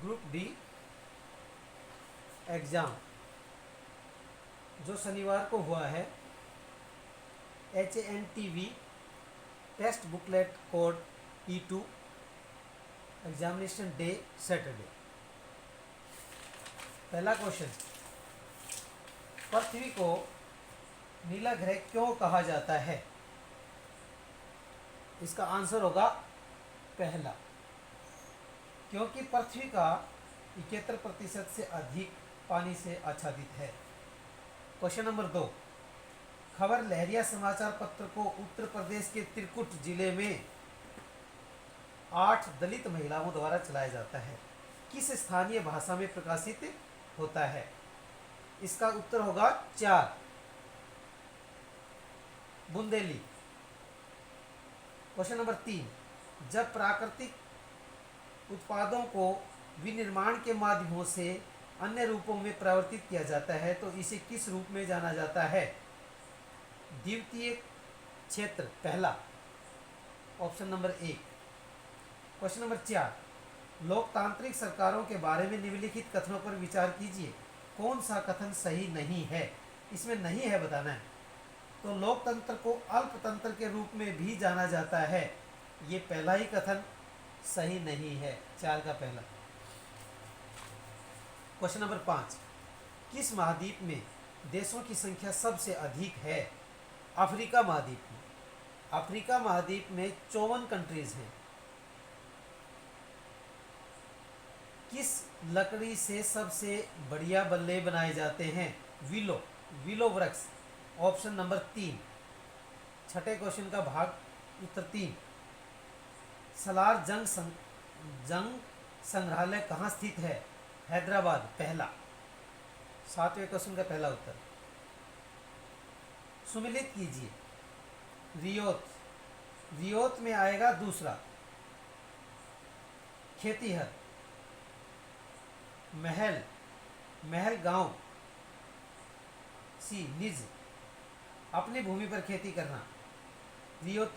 Group D exam जो शनिवार को हुआ है, HANTV test booklet code E2 examination day Saturday. पहला क्वेश्चन, पृथ्वी को नीला ग्रह क्यों कहा जाता है? इसका आंसर होगा पहला, क्योंकि पृथ्वी का 71% से अधिक पानी से आच्छादित है। क्वेश्चन नंबर 2, खबर लहरिया समाचार पत्र को उत्तर प्रदेश के त्रिकुट जिले में 8 दलित महिलाओं द्वारा चलाया जाता है, किस स्थानीय भाषा में प्रकाशित होता है? इसका उत्तर होगा 4, बुंदेली। क्वेश्चन नंबर 3, जब प्राकृतिक उत्पादों को विनिर्माण के माध्यमों से अन्य रूपों में परिवर्तित किया जाता है तो इसे किस रूप में जाना जाता है? द्वितीय क्षेत्र पहला, ऑप्शन नंबर 1। क्वेश्चन नंबर 4, लोकतांत्रिक सरकारों के बारे में निम्नलिखित कथनों पर विचार कीजिए, कौन सा कथन सही नहीं है? इसमें नहीं है बताना है। तो लोकतंत्र को अल्पतंत्र के रूप में भी जाना जाता है, ये पहला ही कथन सही नहीं है, 4 का पहला। क्वेश्चन नंबर 5, किस महाद्वीप में देशों की संख्या सबसे अधिक है? अफ्रीका महाद्वीप में। अफ्रीका महाद्वीप में 54 कंट्रीज हैं। किस लकड़ी से सबसे बढ़िया बल्ले बनाए जाते हैं? विलो वृक्ष, ऑप्शन नंबर 3। छठे क्वेश्चन का भाग उत्तर 3, सलार जंग संग्रहालय कहाँ स्थित है? हैदराबाद पहला। 7वें क्वेश्चन का पहला उत्तर, सुमिलित कीजिए। रियोत में आएगा दूसरा। खेतीहर, महल गांव, सी निज, अपनी भूमि पर खेती करना। रियोत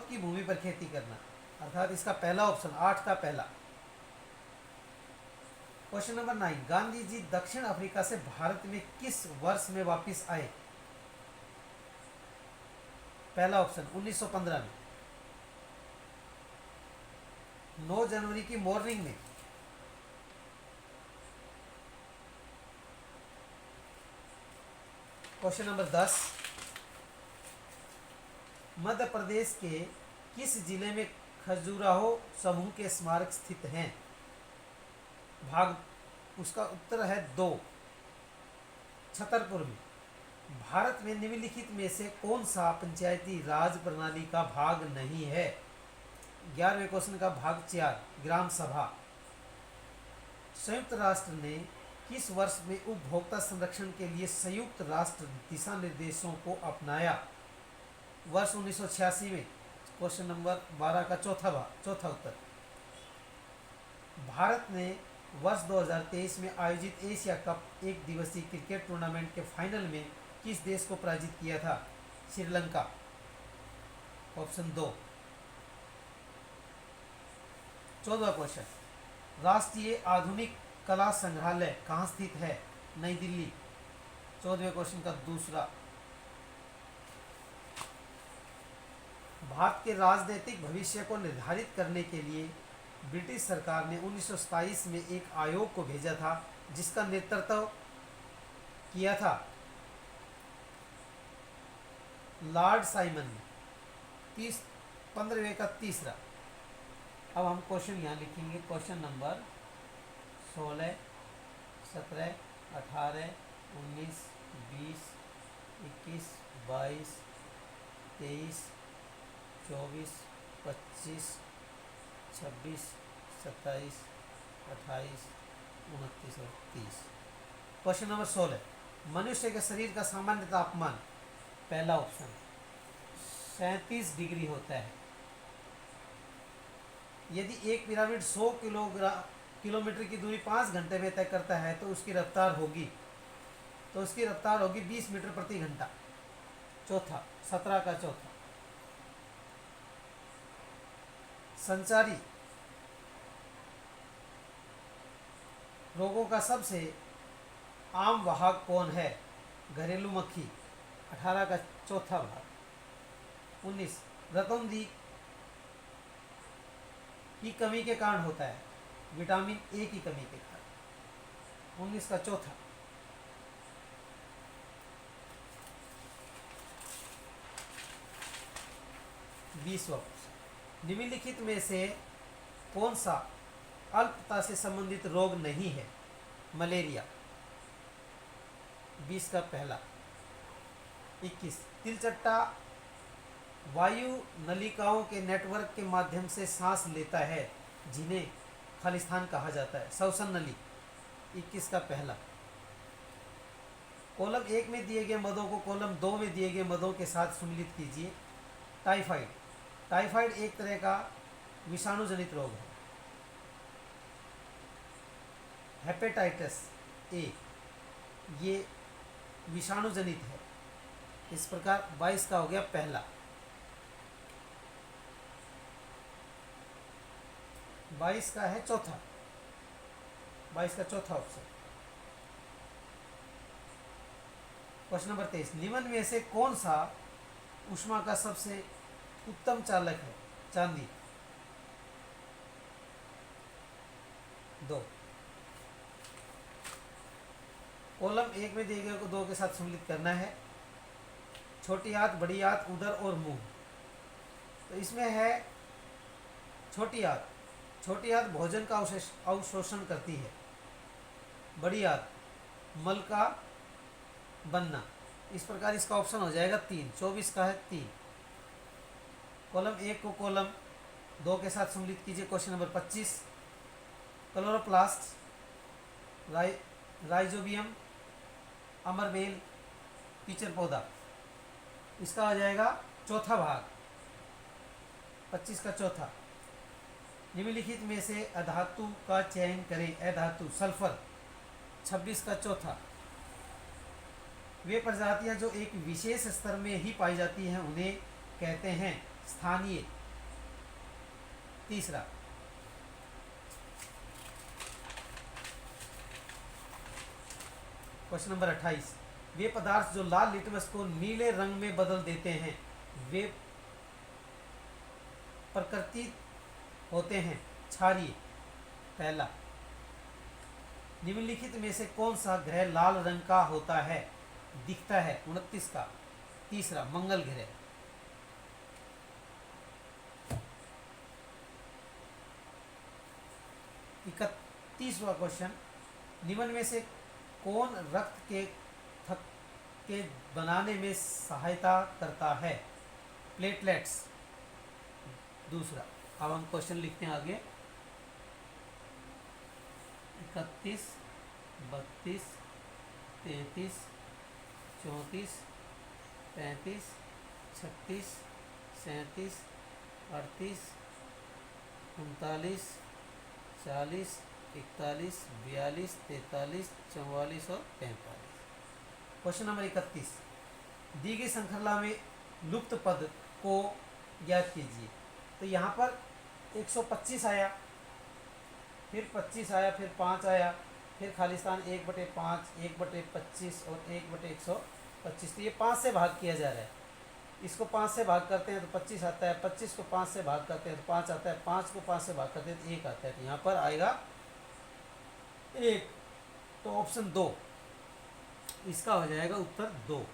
की भूमि पर खेती करना, अर्थात इसका पहला ऑप्शन 8 का पहला। क्वेश्चन नंबर 9, गांधी जी दक्षिण अफ्रीका से भारत में किस वर्ष में वापस आए? पहला ऑप्शन 1915 में, 9 जनवरी की मॉर्निंग में। क्वेश्चन नंबर 10, मध्य प्रदेश के किस जिले में खजुराहो समूह के स्मारक स्थित हैं? भाग उसका उत्तर है 2, छतरपुर में। भारत में निम्नलिखित में से कौन सा पंचायती राज प्रणाली का भाग नहीं है? 11वें क्वेश्चन का भाग 4, ग्राम सभा। संयुक्त राष्ट्र ने किस वर्ष में उपभोक्ता संरक्षण के लिए संयुक्त राष्ट्र दिशा निर्देशों को अपनाया? वर्ष 1986 में। क्वेश्चन नंबर 12 का चौथा उत्तर, भारत ने वर्ष 2023 में आयोजित एशिया कप 1 दिवसीय क्रिकेट टूर्नामेंट के फाइनल में किस देश को पराजित किया था? श्रीलंका, ऑप्शन 2। 14वां क्वेश्चन, राष्ट्रीय आधुनिक कला संग्रहालय कहाँ स्थित है? नई दिल्ली। 14वें क्वेश्चन का दूसरा, भारत के राजनीतिक भविष्य को निर्धारित करने के लिए ब्रिटिश सरकार ने 1927 में एक आयोग को भेजा था जिसका नेतृत्व किया था लॉर्ड साइमन ने। 15वें का तीसरा। अब हम क्वेश्चन यहाँ लिखेंगे, क्वेश्चन नंबर 16, 17, 18, 19, 20, 21, 22, 23, 24, 25, 26, 27, 28, 29 और 30। क्वेश्चन नंबर 16, मनुष्य के शरीर का सामान्य तापमान, पहला ऑप्शन 37 डिग्री होता है। यदि एक पिरामिड 100 किलोमीटर की दूरी 5 घंटे में तय करता है तो उसकी रफ्तार होगी 20 मीटर प्रति घंटा। चौथा, 17 का चौथा, संचारी रोगों का सबसे आम वाहक कौन है? घरेलू मक्खी। 18 का चौथा भाग। 19 रतौंधी की कमी के कारण होता है। विटामिन ए की कमी के कारण। 19 का चौथा। 20वां प्रश्न, निम्नलिखित में से कौन सा अल्पता से संबंधित रोग नहीं है? मलेरिया। 20 का पहला। 21 तिलचट्टा वायु नलिकाओं के नेटवर्क के माध्यम से सांस लेता है, जिन्हें खालिस्तान कहा जाता है। श्वसन नली। 21 का पहला। कॉलम 1 में दिए गए मदों को कॉलम 2 में दिए गए मदों के साथ सम्मिलित कीजिए। टाइफाइड। टाइफाइड एक तरह का विषाणु जनित रोग है। हेपेटाइटिस ए ये विषाणु जनित है। इस प्रकार 22 का हो गया पहला। 22 का है चौथा। 22 का चौथा ऑप्शन। क्वेश्चन नंबर 23, निम्न में से कौन सा ऊष्मा का सबसे उत्तम चालक है? चांदी। 2। कॉलम 1 में दिए गए को 2 के साथ सम्मिलित करना है। छोटी आंत, बड़ी आंत, उदर और मुंह। तो इसमें है छोटी आंत। छोटी आंत भोजन का अवशोषण करती है। बड़ी आंत मल का बनना। इस प्रकार इसका ऑप्शन हो जाएगा 3। 24 का है 3। कॉलम 1 को कॉलम 2 के साथ सम्मिलित कीजिए। क्वेश्चन नंबर 25, क्लोरोप्लास्ट, राइजोबियम, अमरबेल, कीचड़ पौधा। इसका हो जाएगा चौथा भाग। 25 का चौथा। निम्नलिखित में से अधातु का चयन करें। अधातु सल्फर। 26 का चौथा। वे प्रजातियां जो एक विशेष स्तर में ही पाई जाती हैं उन्हें कहते हैं स्थानीय। तीसरा। क्वेश्चन नंबर 28, वे पदार्थ जो लाल लिटमस को नीले रंग में बदल देते हैं वे प्रकृति होते हैं। क्षारीय। पहला। निम्नलिखित में से कौन सा ग्रह लाल रंग का होता है? दिखता है। 29 का। तीसरा मंगल ग्रह। इकतीसवां क्वेश्चन, निम्न में से कौन रक्त के थक के बनाने में सहायता करता है? प्लेटलेट्स। दूसरा। अब हम क्वेश्चन लिखते हैं आगे। 31, 32, 33, 34, 35, 36, 37, 38, 39, 40, 41, 42, 43, 44 और 45। क्वेश्चन नंबर 31, दी गई श्रृंखला में लुप्त पद को ज्ञात कीजिए। तो यहाँ पर 125 आया, फिर 25 आया, फिर 5 आया, फिर खालिस्तान 1/5, 1/25 और 1/125। तो ये 5 से भाग किया जा रहा है। इसको 5 से भाग करते हैं तो 25 आता है। 25 को 5 से भाग करते हैं तो 5 आता है। 5 को 5 से भाग करते हैं तो 1 आता है। तो यहाँ पर आएगा 1। तो ऑप्शन 2 इसका हो जाएगा उत्तर 2।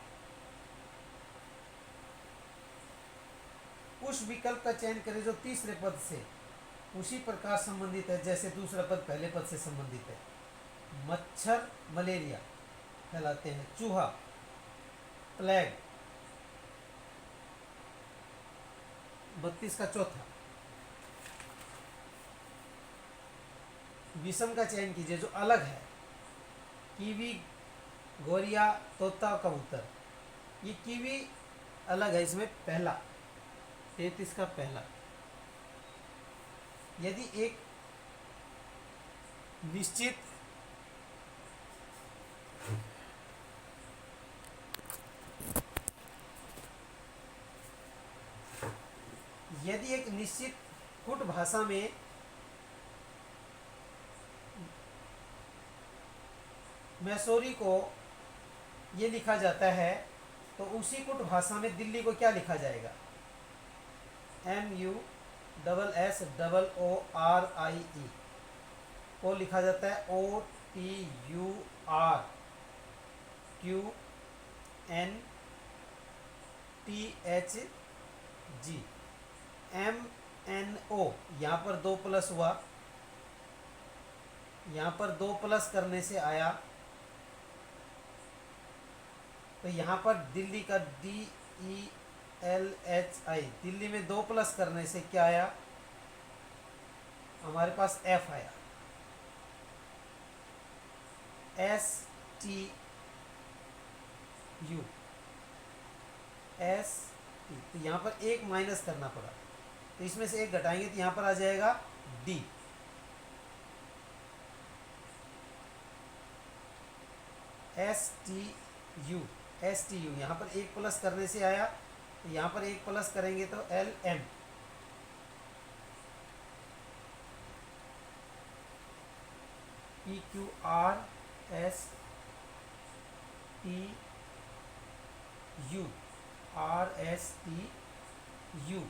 उस विकल्प का चयन करें जो तीसरे पद से उसी प्रकार संबंधित है जैसे दूसरा पद पहले पद से संबंधित है। मच्छर मलेरिया कहलाते हैं। चूहा प्लेग। 32 का चौथा। विषम का चयन कीजिए जो अलग है। कीवी, गोरिया, तोता, कबूतर। ये कीवी अलग है, इसमें पहला। 33 का पहला। यदि एक निश्चित कुट भाषा में मैसूरी को ये लिखा जाता है, तो उसी कुट भाषा में दिल्ली को क्या लिखा जाएगा? MUSSORIE को लिखा जाता है OTURQNTHG। MNO यहाँ पर 2 प्लस हुआ, यहाँ पर 2 प्लस करने से आया, तो यहाँ पर दिल्ली का DELHI, दिल्ली में 2 प्लस करने से क्या आया? हमारे पास F आया। STU तो यहाँ पर एक माइनस करना पड़ा, तो इसमें से एक घटाएंगे तो यहाँ पर आ जाएगा D। STU यहाँ पर एक प्लस करने से आया, तो यहाँ पर एक प्लस करेंगे तो LM। RSTU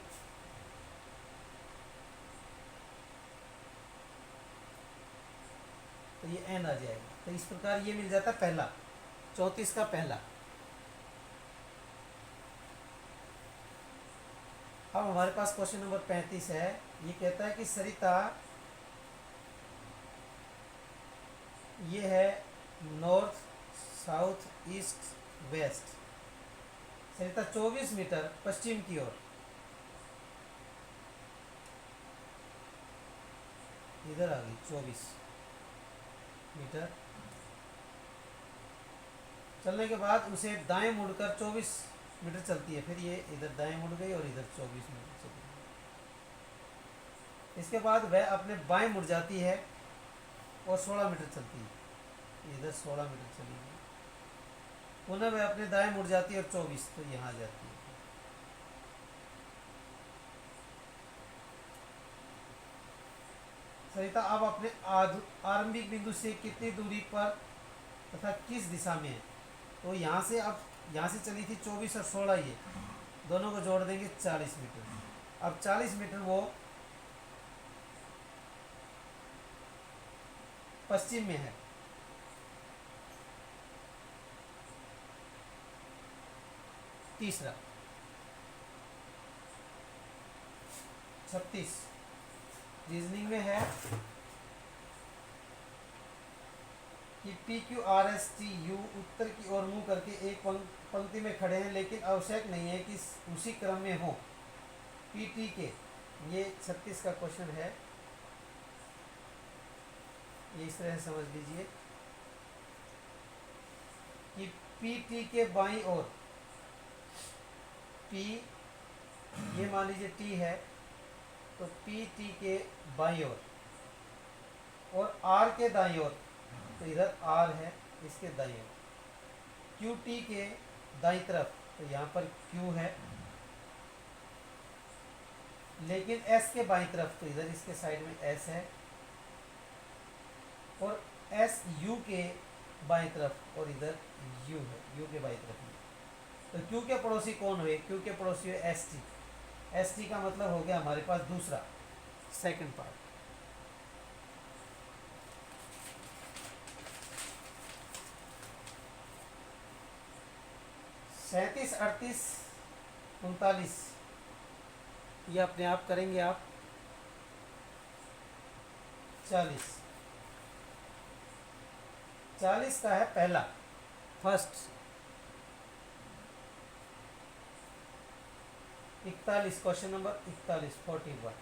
तो ये N आ जाएगा। तो इस प्रकार ये मिल जाता है पहला, 34 का पहला। अब हमारे पास क्वेश्चन नंबर 35 है। ये कहता है कि सरिता, ये है नॉर्थ साउथ ईस्ट वेस्ट, सरिता 24 मीटर पश्चिम की ओर, इधर आ गई 24 मीटर चलने के बाद उसे दाएं मुड़कर 24 मीटर चलती है, फिर ये इधर दाएं मुड़ गई और इधर 24 मीटर चली गई। इसके बाद वह अपने बाएं मुड़ जाती है और 16 मीटर चलती है, इधर 16 मीटर चली गई। पुनः वह अपने दाएं मुड़ जाती है और 24, तो यहाँ आ जाती है। सरिता अब अपने आरंभिक बिंदु से कितनी दूरी पर तथा किस दिशा में है? तो यहाँ से, अब यहाँ से चली थी 24 और 16, ये दोनों को जोड़ देंगे 40 मीटर। अब 40 मीटर वो पश्चिम में है। तीसरा 36 रीजनिंग में है कि PQRSTU उत्तर की ओर मुंह करके एक पंक्ति में खड़े हैं, लेकिन आवश्यक नहीं है कि उसी क्रम में हो। PTK, ये 36 का क्वेश्चन है, ये इस तरह से समझ लीजिए कि PT के बाईं ओर, P ये मान लीजिए T है, तो PT के बाईं ओर और R के दाईं ओर, तो इधर R है, इसके दाईं ओर। QT के दाईं तरफ, तो यहाँ पर Q है, लेकिन S के बाईं तरफ, तो इधर इसके साइड में S है, और SU के बाईं तरफ, और इधर U है, U के बाईं तरफ। तो Q के पड़ोसी कौन हुए? Q के पड़ोसी हुए ST। ST का मतलब हो गया हमारे पास दूसरा, सेकंड पार्ट। सैंतीस, 38, 39 ये अपने आप करेंगे आप। 40 का है पहला, first. 41 question number 41, 41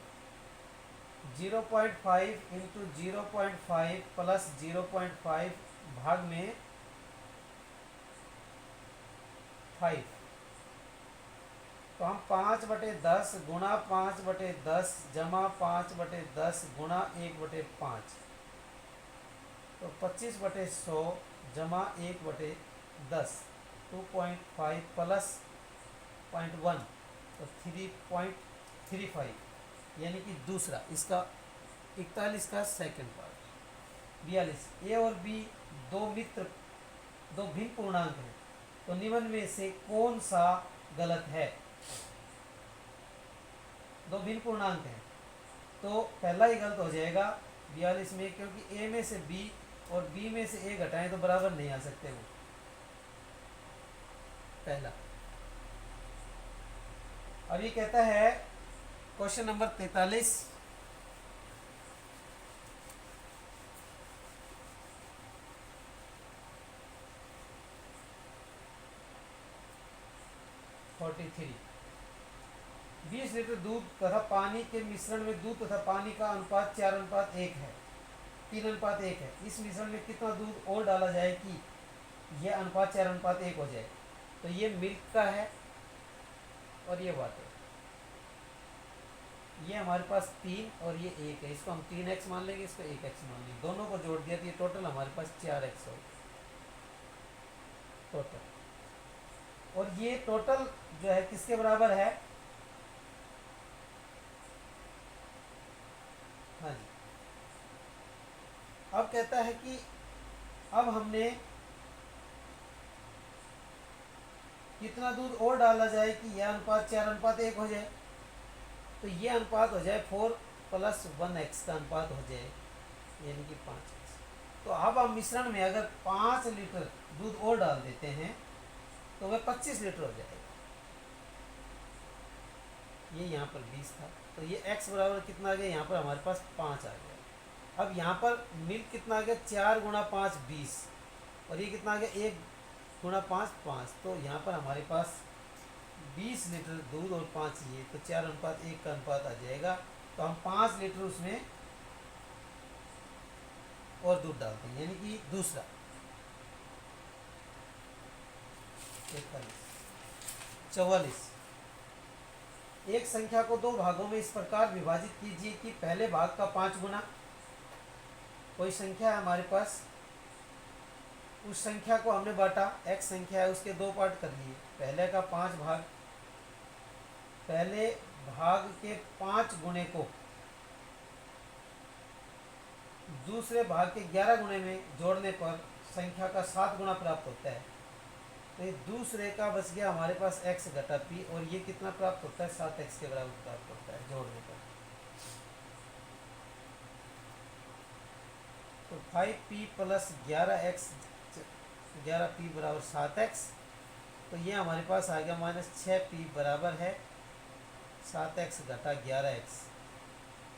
0.5 into 0.5 plus 0.5 भाग में 5। तो हम 5/10 गुणा 5/10 जमा 5/10 गुणा 1/5, तो 25/100 जमा 1/10, 2.5 प्लस 0.1, तो 3.35, यानी कि दूसरा इसका 41 का सेकंड पार्ट। 42 ए और बी दो मित्र दो भिन्न पूर्णांक हैं, तो निम्न में से कौन सा गलत है? दो भिन्न पूर्णांक हैं, तो पहला ही गलत हो जाएगा 42 में, क्योंकि ए में से बी और बी में से ए घटाएं तो बराबर नहीं आ सकते वो, पहला। अब ये कहता है क्वेश्चन नंबर 43, (43) 20 लीटर दूध तथा पानी के मिश्रण में दूध तथा पानी का अनुपात 4:1 है, 3:1 है। इस मिश्रण में कितना दूध और डाला जाए कि यह अनुपात 4:1 हो जाए? तो ये मिल्क का है और ये वाटर, ये हमारे पास 3 और ये 1 है, इसको हम 3x मान लेंगे, इसको 1x मान लेंगे, दोनों को जोड़ दिया तो ये टोटल हमारे पास 4x हो टोटल। और ये टोटल जो है किसके बराबर है? हाँ जी। अब कहता है कि अब हमने कितना दूध और डाला जाए कि यह अनुपात 4:1 हो जाए? तो ये अनुपात हो जाए 4 + 1x का अनुपात हो जाए, यानी कि 5x। तो अब हम मिश्रण में अगर 5 लीटर दूध और डाल देते हैं तो वह 25 लीटर हो जाएगा। ये यहाँ पर 20 था, तो ये x बराबर कितना आ गया? यहाँ पर हमारे पास 5 आ गया। अब यहाँ पर मिल्क कितना आ गया? 4 × 5 20, और ये कितना आ गया? 1 × 5 5। तो यहाँ पर हमारे पास 20 लीटर दूध और 5 ये, तो 4:1 का अनुपात आ जाएगा। तो हम 5 लीटर उसमें और दूध डालते हैं, यानी कि दूसरा 44। एक संख्या को 2 भागों में इस प्रकार विभाजित कीजिए कि पहले भाग का 5 गुना। कोई संख्या है हमारे पास, उस संख्या को हमने बांटा, x संख्या है, उसके 2 पार्ट कर लिए। पहले का 5 भाग, पहले भाग के 5 गुणे को दूसरे भाग के 11 गुणे में जोड़ने पर संख्या का 7 गुना प्राप्त होता है। तो ये दूसरे का बच गया हमारे पास x घटा p, और ये कितना प्राप्त होता है? 7x के बराबर प्राप्त होता है जोड़ने पर। तो 5p + 11x 11p बराबर 7x। तो ये हमारे पास आ गया -6p बराबर है 7x घटा 11x,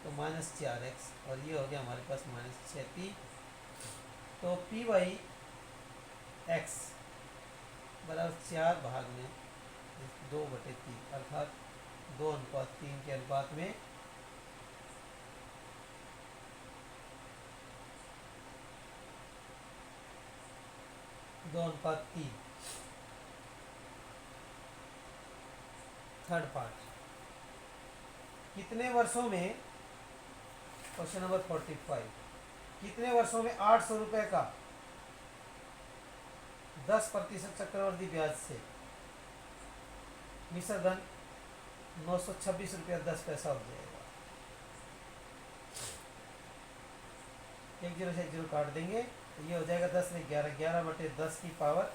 तो -4x, और ये हो गया हमारे पास -6p। तो p/x बराबर 4 भाग में 2/3, अर्थात 2:3 के अनुपात में थर्ड पार्ट। कितने वर्षों में, क्वेश्चन नंबर 45, कितने वर्षों में 800 रुपये का 10% चक्रवर्ती ब्याज से मिश्र धन 926 रुपया 10 पैसा हो जाएगा? 1 0 से 1 0 काट देंगे, तो ये हो जाएगा 10 में 11, 11/10 की पावर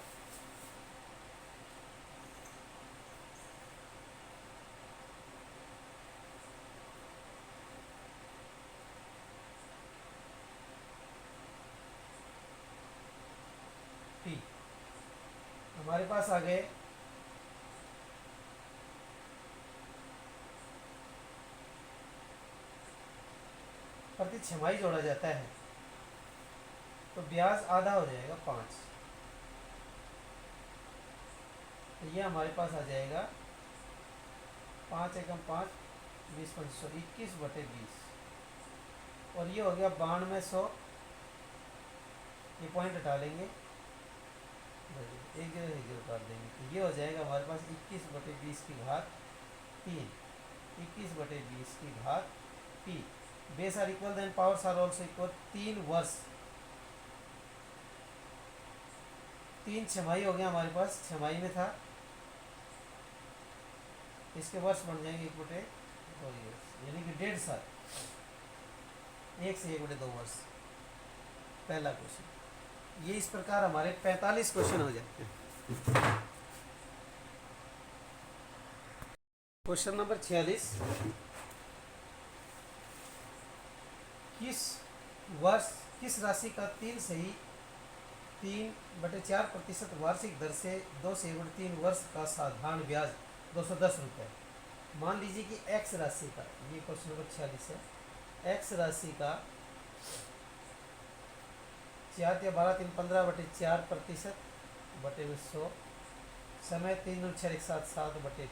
p। हमारे पास आ गए प्रति छमाही जोड़ा जाता है, तो ब्याज आधा हो जाएगा 5। तो ये हमारे पास आ जाएगा 5 एकम 5 20 5 21/20, और ये हो गया 9200। ये पॉइंट हटा लेंगे, 1 0 से 0 काट देंगे, तो ये हो जाएगा हमारे पास 21/20 की घात 3, 21/20 की घात p। Base are equal, then powers are also equal. 3 वर्ष, 3 छमाही हो गया हमारे पास, छमाही में था, इसके वर्ष बन जाएंगे 1/2 ईयर्स, यानी कि 1.5 साल, 1 से 1/2 वर्ष। पहला क्वेश्चन। ये इस प्रकार हमारे 45 क्वेश्चन हो जाते हैं। क्वेश्चन नंबर 46, किस वर्ष किस राशि का 3/4% वार्षिक दर से 2 वर्ष का साधारण ब्याज 210 रुपये। मान लीजिए कि एक्स राशि का, ये क्वेश्चन नंबर 46 है, एक्स राशि का 4×12=15/4% बटे में 100, समय 3×6 एक साथ 7/3,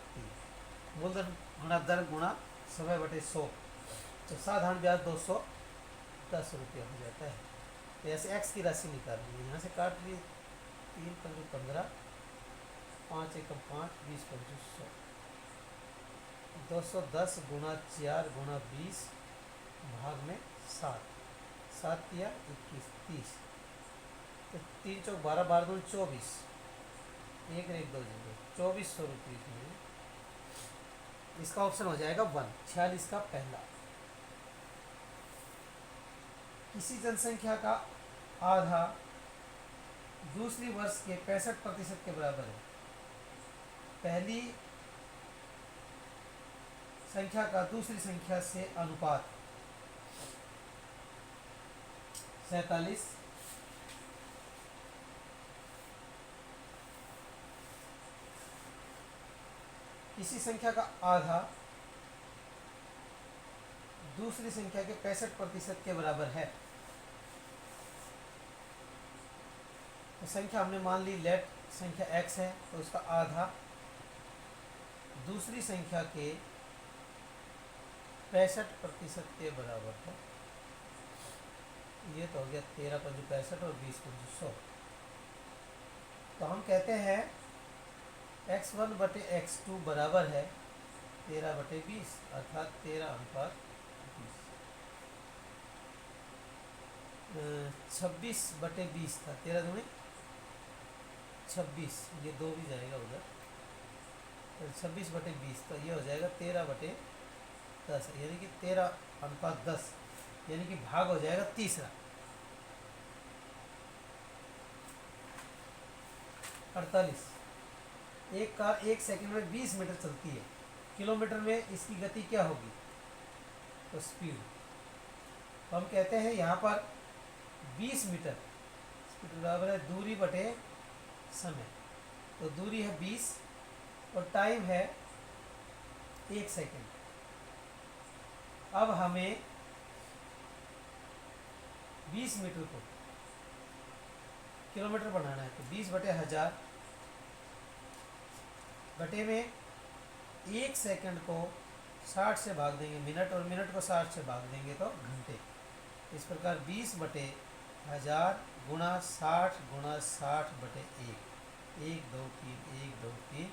मूलधन गुणा दर गुणा समय बटे 100, तो साधारण ब्याज 210 रुपये हो जाता है। तो ऐसे एक्स की राशि निकालनी है, यहाँ से काट ली 3×15, 5×1=5, 20×25=100, 210 गुणा 4 गुणा 20 भाग में 7, 7 या 21, 30, तो 3×4=12, 12×2=24, 1×1=2, 2400 रुपये में इसका ऑप्शन हो जाएगा 1, 46 का पहला। किसी जनसंख्या का आधा दूसरी वर्ष के 65% के बराबर है। पहली संख्या का दूसरी संख्या से अनुपात 47, किसी संख्या का आधा दूसरी संख्या के 65% के बराबर है। तो संख्या हमने मान ली लेट संख्या x है, तो उसका आधा दूसरी संख्या के 65% के बराबर है। ये तो हो गया 13×5 और 20×100। तो हम कहते हैं x1/x2 बराबर है 13/20, अर्थात 13:20। 26/20 था, 13×26, ये 2 भी जाएगा उधर, तो 26/20, तो ये हो जाएगा 13/10, यानी कि 13:10, यानी कि भाग हो जाएगा तीसरा। 48, एक कार 1 सेकंड में 20 मीटर चलती है, किलोमीटर में इसकी गति क्या होगी? तो स्पीड। तो हम कहते हैं यहाँ पर 20 मीटर स्पीड बराबर है दूरी बटे समय, तो दूरी है 20 और टाइम है 1 सेकंड। अब हमें 20 मीटर को किलोमीटर बनाना है, तो 20/1000 बटे में 1 सेकंड को 60 से भाग देंगे मिनट, और मिनट को 60 से भाग देंगे तो घंटे। इस प्रकार 20/1000 गुणा 60 गुणा 60/1, 1 2 3 1 2 3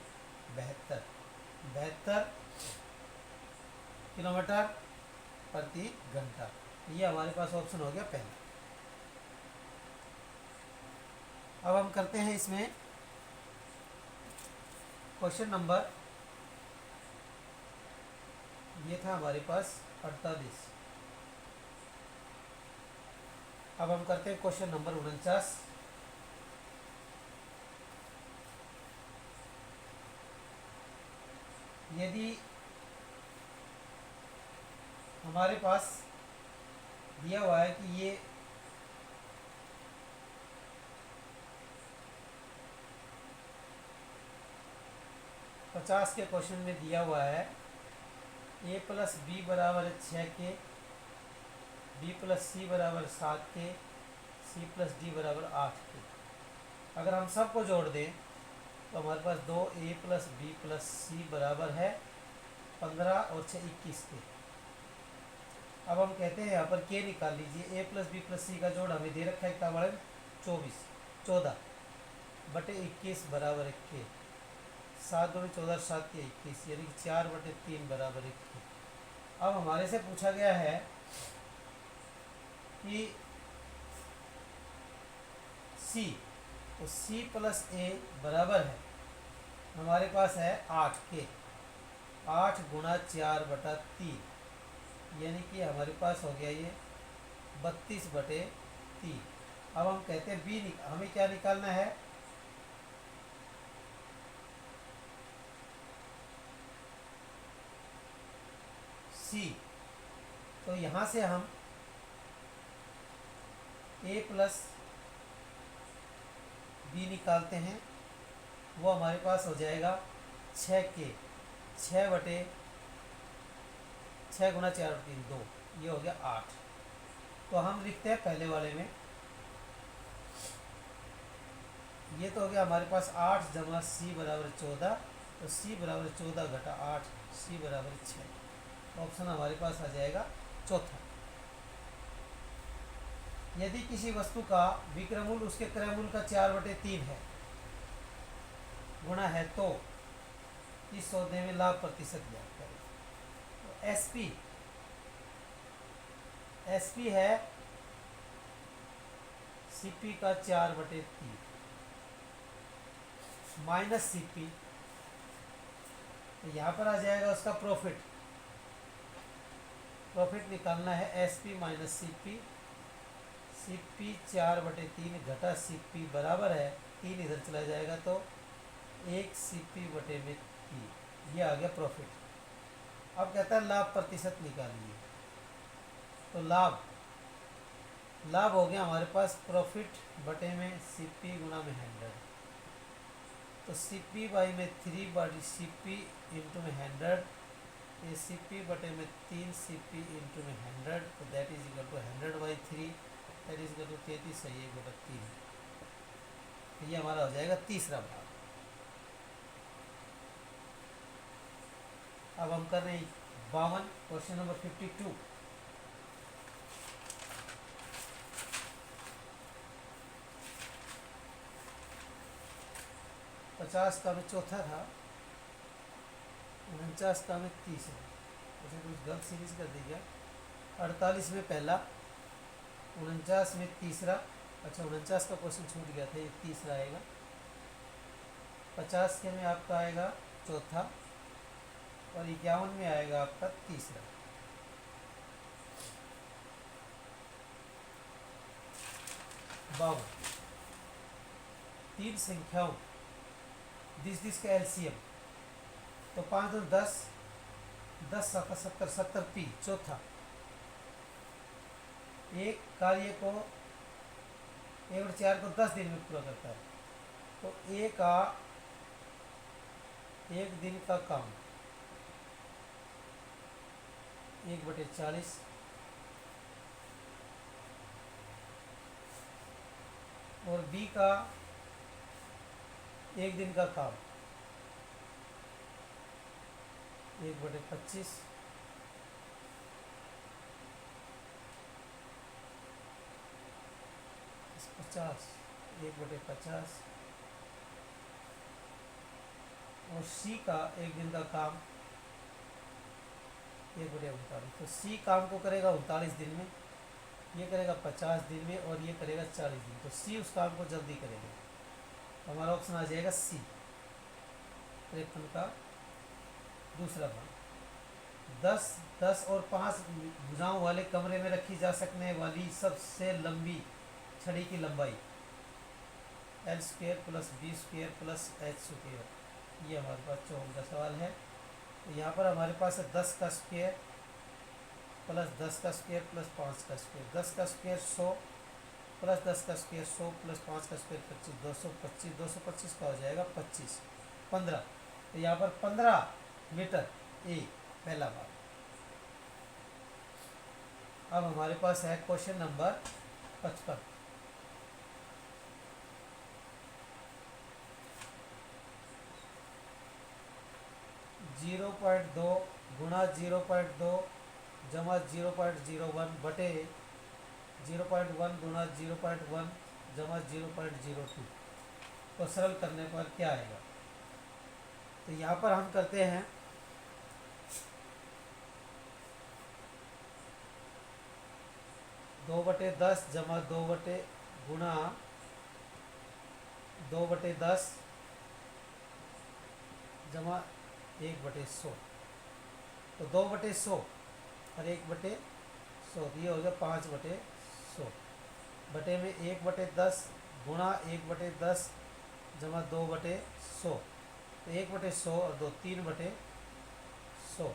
72 किलोमीटर प्रति घंटा। ये हमारे पास ऑप्शन हो गया पहला। अब हम करते हैं इसमें क्वेश्चन नंबर, ये था हमारे पास 48। अब हम करते हैं क्वेश्चन नंबर 49। यदि हमारे पास दिया हुआ है कि ये पचास के क्वेश्चन में दिया हुआ है a+b बराबर 6 के, b+c बराबर 7 के, c+d बराबर 8 के। अगर हम सबको जोड़ दें तो हमारे पास 2a+b+c बराबर है 15 और 6 21 के। अब हम कहते हैं यहाँ पर k निकाल लीजिए। a+b+c का जोड़ हमें दे रखा है कितना बड़ा, 14 बराबर 1 के, 7×14 7 के 21, यानी कि 4/3 बराबर 1 के। अब हमारे से पूछा गया है कि c, तो c+a बराबर है हमारे पास है 8 के, 8×4/3, यानी कि हमारे पास हो गया ये 32/3, अब हम कहते हैं बी, हमें क्या निकालना है, सी। तो यहाँ से हम ए प्लस बी निकालते हैं, वो हमारे पास हो जाएगा 6 6 बटे 6 गुना 4 बटे 3 2, ये हो गया 8। तो हम लिखते हैं पहले वाले में, ये तो हो गया हमारे पास 8 जमा सी बराबर 14, तो सी बराबर 14 घटा 8, सी बराबर 6। ऑप्शन हमारे पास आ जाएगा चौथा। यदि किसी वस्तु का विक्रयमूल उसके क्रयमूल का 4/3 है गुणा है, तो इस सौदे में लाभ प्रतिशत ज्ञात करें। तो एसपी है सीपी का 4/3 माइनस सीपी, तो यहाँ पर आ जाएगा उसका प्रॉफिट निकालना है, एसपी माइनस सीपी, सीपी 4/3 घटा सीपी बराबर है 3, इधर चला जाएगा तो 1 सीपी बटे में 3, ये आ गया प्रॉफिट। अब कहता है लाभ प्रतिशत निकालिए। तो लाभ हो गया हमारे पास प्रॉफिट बटे में सीपी गुना में 100, तो सीपी बाई में 3 बटी सीपी इंटू में 100, ये सीपी बटे में 3 सीपी इंटू में 100, तो that is equal to 100/3, that is equal to 33 सही है 3। ये हमारा हो जाएगा तीसरा भाग। अब हम कर रहे हैं 52, क्वेश्चन नंबर 52। पचास का में चौथा था, 49 का में तीसरा, अच्छा कुछ गलत सीरीज कर दी गया। 48 में पहला, 49 में तीसरा, अच्छा 49 का क्वेश्चन छूट गया था, ये तीसरा आएगा। 50 के में आपका आएगा चौथा, और 51 में आएगा आपका तीसरा। बावन, 3 संख्याओं दिस का एलसीएम, तो 5 2 10, 10 7 70 70 पी चौथा। एक कार्य को 1/4 को 10 दिन में पूरा करता है, तो एक दिन का काम 1/40, और बी का एक दिन का काम 1/25, इस 50 1/50, और सी का एक दिन का काम 1/39। तो सी काम को करेगा 39 दिन में, ये करेगा 50 दिन में, और ये करेगा 40 दिन। तो सी उस काम को जल्दी करेगा, तो हमारा ऑप्शन आ जाएगा सी, 53 का दूसरा भाग। 10 10 और 5 भुजाओं वाले कमरे में रखी जा सकने वाली सबसे लंबी छड़ी की लंबाई L² + B² + H², ये हमारे पास 54 का सवाल है। तो यहाँ पर हमारे पास है 10 का स्क्वायर प्लस 10 का स्क्वायर प्लस 5 का स्क्वायर, 10 का स्क्वायर 100 प्लस 10 का स्क्वायर 100 प्लस 5 का स्क्वायर 25, 225, 225 का हो जाएगा 25, 15। तो यहाँ पर 15 मीटर ए पहला भाग। अब हमारे पास है क्वेश्चन नंबर 55। 0.2 गुणा 0.2 जमा 0.01 बटे 0.1 गुणा 0.1 जमा 0.02 को सरल करने पर क्या आएगा। तो यहाँ पर हम करते हैं 2/10 जमा 2 बटे गुणा 2/10 जमा 1/100, तो 2/100 और 1/100, ये हो गया 5/100। बटे में 1/10 गुणा 1/10 जमा 2/100, तो 1/100 और 2 3/100,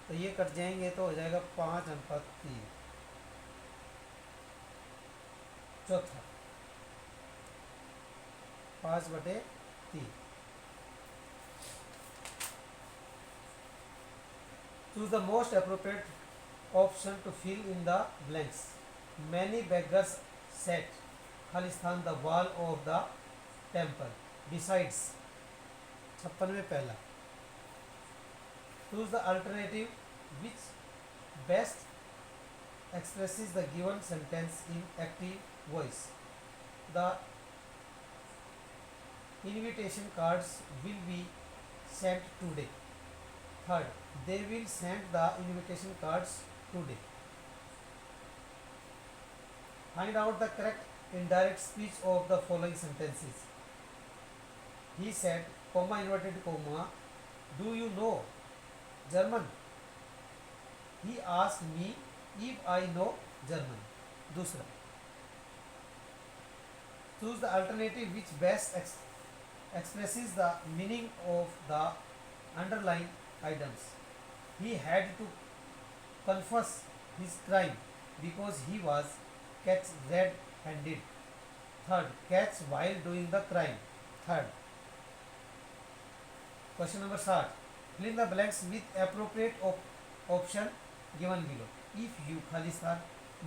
तो ये कट जाएंगे तो हो जाएगा 5:3। चौथा 5/3। Choose the most appropriate option to fill in the blanks. Many beggars sat Khalistan the wall of the temple. Besides 56 में पहला। Choose the alternative which best expresses the given sentence in active voice. The invitation cards will be sent today. Third, they will send the invitation cards today. Find out the correct indirect speech of the following sentences. He said, comma inverted comma, do you know German? He asked me if I know German. दूसरा, choose the alternative which best expresses the meaning of the underlying items. He had to confess his crime because he was catch red-handed. Third, catch while doing the crime. Third. Question number 7. Fill in the blanks with appropriate option given below. If you Khalistan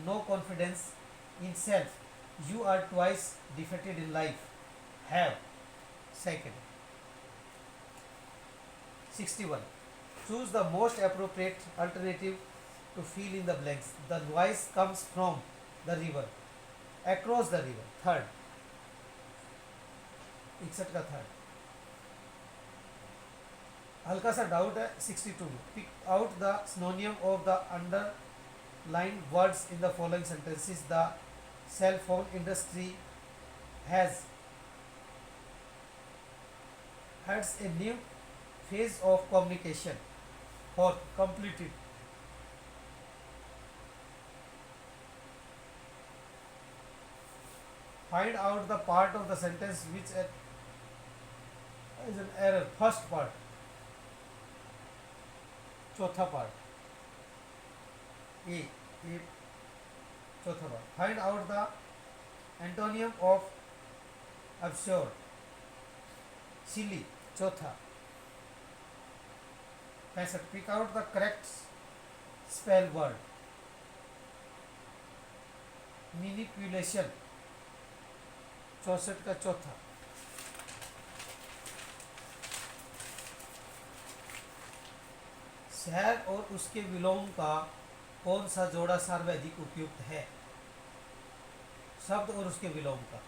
no confidence in self, you are twice defeated in life. Have. Second. 61. Choose the most appropriate alternative to fill in the blanks. The noise comes from the river. Across the river. Third. 61 का third. हल्का सा doubt है 62 में। Pick out the synonym of the underline words in the following sentences. The cell phone industry has a new phase of communication. Fourth, completed. Find out the part of the sentence which is an error. First part. चौथा part. A. चौथा part. Find out the antonym of absurd. Silly. चौथा। 65. Pick out the correct spell word. Manipulation। 64 का चौथा। शहर और उसके विलोम का कौन सा जोड़ा सार्वधिक उपयुक्त है? शब्द और उसके विलोम का।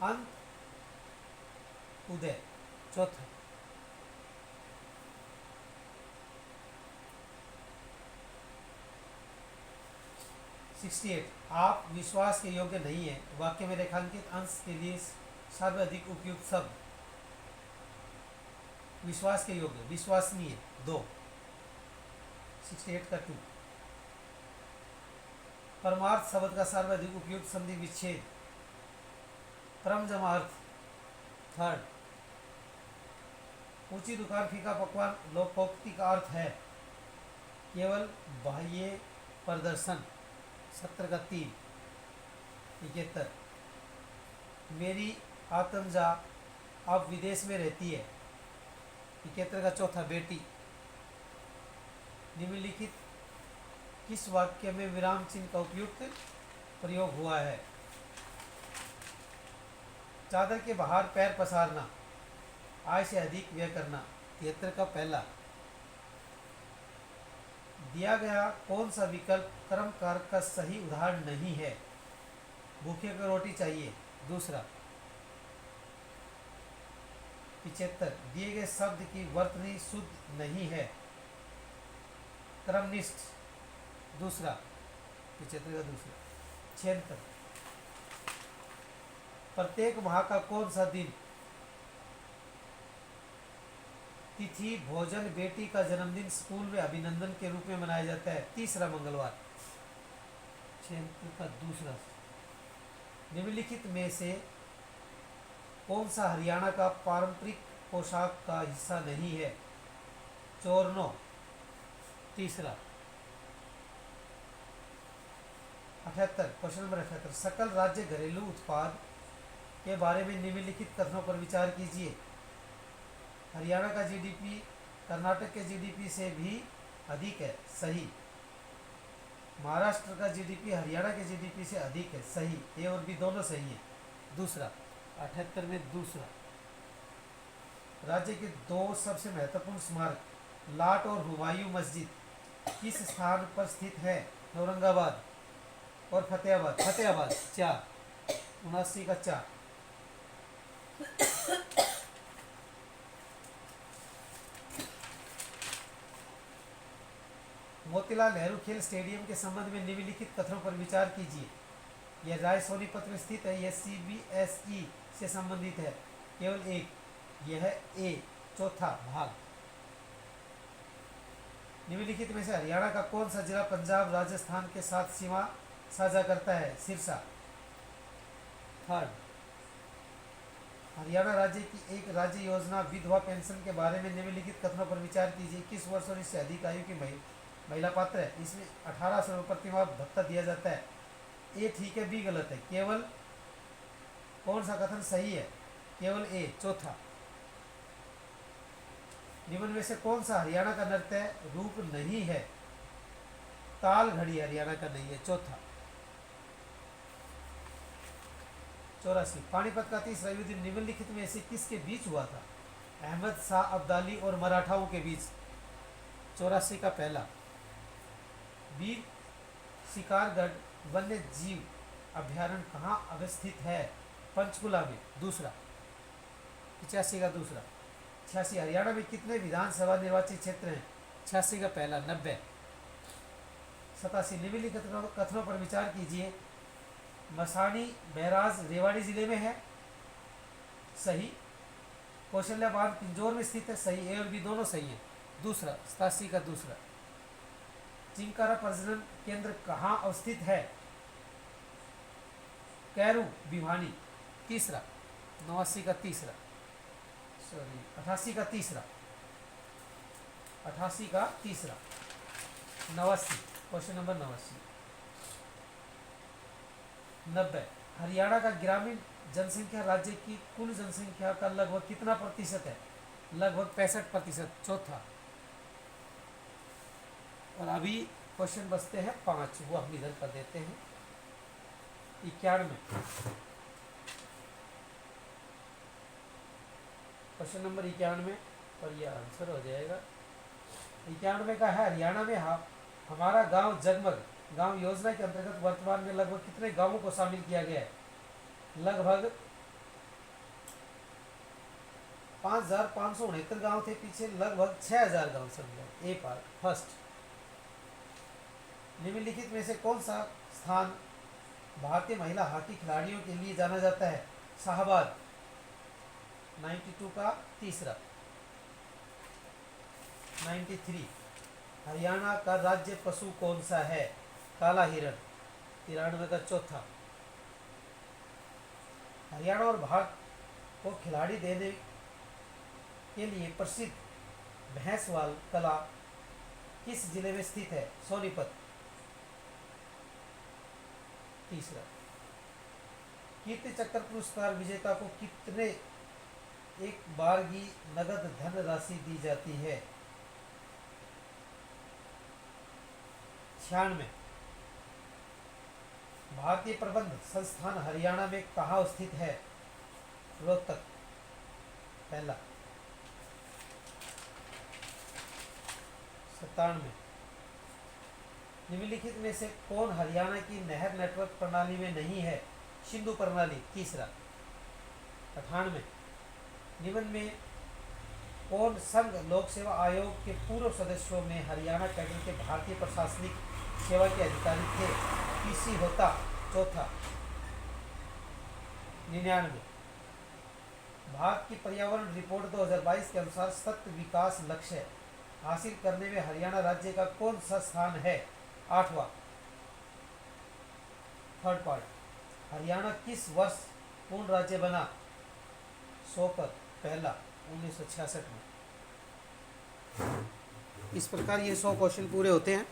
अंत उदय। चौथा। 68. आप विश्वास के योग्य नहीं है। वाक्य में रेखांकित अंश के लिए सर्वाधिक उपयुक्त शब्द। विश्वास के योग्य, विश्वसनीय 2। 68 का 2। परमार्थ शब्द का सर्वाधिक उपयुक्त संधि विच्छेद। परम जमा अर्थ। थर्ड। ऊंची दुकान फीका पकवान लोकोक्ति का अर्थ है केवल बाह्य प्रदर्शन। 70 का 3। 71। मेरी आत्मजा अब विदेश में रहती है। 71 का चौथा बेटी। निम्नलिखित किस वाक्य में विराम चिन्ह का उपयुक्त प्रयोग हुआ है? चादर के बाहर पैर पसारना, आय से अधिक व्यय करना। 73 का पहला। दिया गया कौन सा विकल्प कर्म कारक का सही उदाहरण नहीं है? भूखे को रोटी चाहिए। दूसरा। 75। दिए गए शब्द की वर्तनी शुद्ध नहीं है। क्रमनिष्ठ। दूसरा। 75 का दूसरा। 76। प्रत्येक माह का कौन सा दिन, तिथि, भोजन, बेटी का जन्मदिन स्कूल में अभिनंदन के रूप में मनाया जाता है? तीसरा मंगलवार। क्षेत्र का दूसरा। निम्नलिखित में से कौन सा हरियाणा का पारंपरिक पोशाक का हिस्सा नहीं है? चोरनो। तीसरा। 78, क्वेश्चन नंबर 78, सकल राज्य घरेलू उत्पाद के बारे में निम्नलिखित कथनों पर विचार कीजिए। हरियाणा का जीडीपी कर्नाटक के जीडीपी से भी अधिक है, सही। महाराष्ट्र का जीडीपी हरियाणा के जीडीपी से अधिक है, सही। ए और बी दोनों सही है। दूसरा, 78 में दूसरा, राज्य के दो सबसे महत्वपूर्ण स्मारक लाट और हुमायूं मस्जिद किस स्थान पर स्थित है? औरंगाबाद और फतेहाबाद। फतेहाबाद। 4, 79 का 4। मोतीलाल नेहरू खेल स्टेडियम के संबंध में निम्नलिखित कथनों पर विचार कीजिए। यह राय सोनीपत में स्थित है, यह सीबीएसई से संबंधित है, केवल एक। यह ए। चौथा भाग, निम्नलिखित में से हरियाणा का कौन सा जिला पंजाब राजस्थान के साथ सीमा साझा करता है? सिरसा। थर्ड, हरियाणा राज्य की एक राज्य योजना विधवा पेंशन के बारे में निम्नलिखित कथनों पर विचार कीजिए। 21 वर्ष और इससे अधिक आयु की महिला पात्र है, इसमें 1800 रुपये प्रतिमाह भत्ता दिया जाता है। ए ठीक है, बी गलत है। केवल कौन सा कथन सही है? केवल ए। चौथा, निम्न में से कौन सा हरियाणा का नृत्य रूप नहीं है? ताल घड़ी हरियाणा का नहीं है। चौथा। 84, पानीपत का तीसरा युद्ध निम्नलिखित में से किसके बीच हुआ था? अहमद शाह अब्दाली और मराठाओं के बीच। 84 का पहला। वीर शिकारगढ़ वन्य जीव अभ्यारण्य कहाँ अवस्थित है? पंचकुला में। दूसरा। 85 का दूसरा। 86, हरियाणा में कितने विधानसभा निर्वाचित क्षेत्र हैं? 86 का पहला। 90। 87, निम्नलिखित कथनों पर विचार कीजिए। मसानी बैराज रेवाड़ी जिले में है, सही। कौशल्या बांध पिंजौर में स्थित है, सही। ए और बी दोनों सही है। दूसरा, 87 का दूसरा, चिंकारा प्रजनन केंद्र कहाँ अवस्थित है? कैरू भिवानी। तीसरा, 89 का तीसरा, सॉरी 88 का तीसरा, 88 का तीसरा, 89, क्वेश्चन नंबर 89। 90, हरियाणा का ग्रामीण जनसंख्या राज्य की कुल जनसंख्या का लगभग कितना प्रतिशत है? लगभग 65%। चौथा, और अभी क्वेश्चन बचते हैं 5, वो हम इधर कर देते हैं। 91, क्वेश्चन नंबर 91 और ये आंसर हो जाएगा। 91 का है, हरियाणा में हमारा गांव जगमग गांव योजना के अंतर्गत वर्तमान में लगभग कितने गांवों को शामिल किया गया है? लगभग 5569 गांव थे पीछे, लगभग 6000 गांव समझो। ए पार्ट फर्स्ट, निम्नलिखित में से कौन सा स्थान भारतीय महिला हॉकी खिलाड़ियों के लिए जाना जाता है? शाहबाद। 92 का तीसरा। 93, हरियाणा का राज्य पशु कौन सा है? काला हिरण। 93 का चौथा, हरियाणा और भारत को खिलाड़ी देने के लिए प्रसिद्ध भैंसवाल कला किस जिले में स्थित है? सोनीपत। तीसरा, कीर्ति चक्र पुरस्कार विजेता को कितने एक बार की नगद धन राशि दी जाती है? 96, भारतीय प्रबंध संस्थान हरियाणा में कहाँ स्थित है? रोहतक। पहला। 97, निम्नलिखित में से कौन हरियाणा की नहर नेटवर्क प्रणाली में नहीं है? सिंधु प्रणाली। तीसरा। 98, निम्न में कौन संघ लोक सेवा आयोग के पूर्व सदस्यों में हरियाणा कैडर के भारतीय प्रशासनिक सेवा के अधिकारी थे? पीसी होता। चौथा। 99, भारत की पर्यावरण रिपोर्ट 2022 के अनुसार सतत विकास लक्ष्य हासिल करने में हरियाणा राज्य का कौन सा स्थान है? 8वां। Third part. हरियाणा किस वर्ष पूर्ण राज्य बना? सोपत पहला 1966 में। इस प्रकार ये 100 क्वेश्चन पूरे होते हैं।